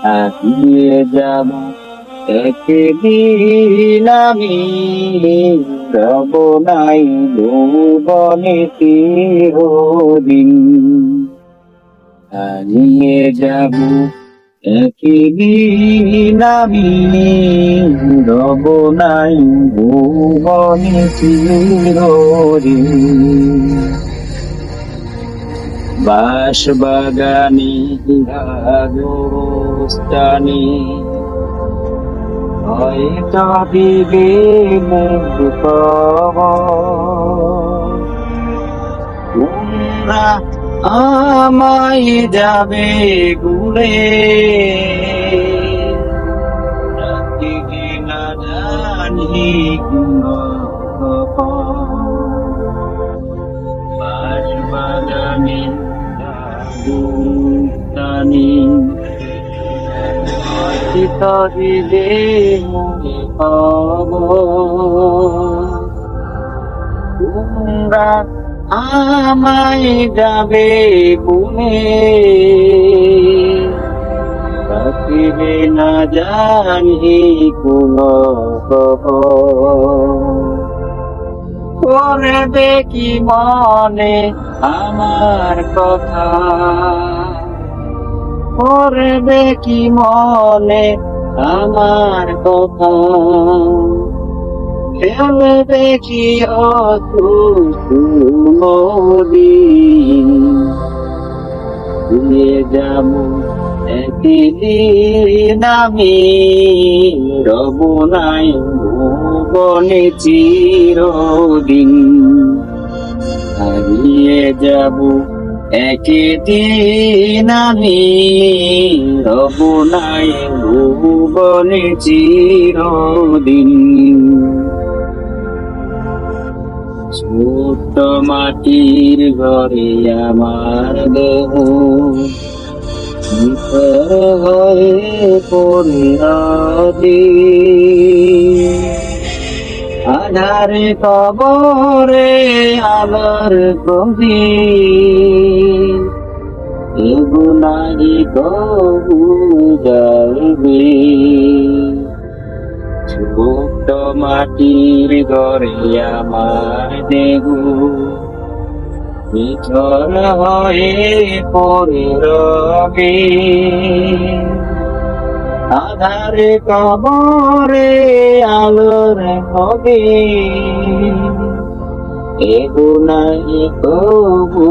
হারিয়ে যাব একদিন আমি, রব নাই ভুবনে চিরদিন। হারিয়ে যাব একদিন আমি, রব নাই ভুবনে চিরদিন। বাঁশবাগানে রাজস্থানে হয়তো দিবে মুক্ত তোমরা আমায় যাবে ঘুরে, রাত্রি না জানি কোন বাঁশবাগানে রাজস্থানে হয়তো দিবে মুক্ত তোমরা আমায় যাবে ভুলে, রাখিবে না জানি কোন করবে কি মনে আমার কথা, করবে কি মনে আমার কথা, ফেলবে কি দিয়ে যাব একদিন আমি, রব নাই ভুবনে চিরদিন। হারিয়ে যাব একদিন আমি, রব নাই ভুবনে চিরদিন। ছোট্ট মাটির ঘরে আমার দেহ ভিতর হয়ে পড়ে রবে, আধারে কবরে আলোর প্রদীপ, এগুলাই কবু যাইবে। ছোট্ট মাটির ঘরে আমার দেহ ভিতর হয়ে পড়ে রবে, আধারে কবরে আলোর হবে, এগুলাই কবু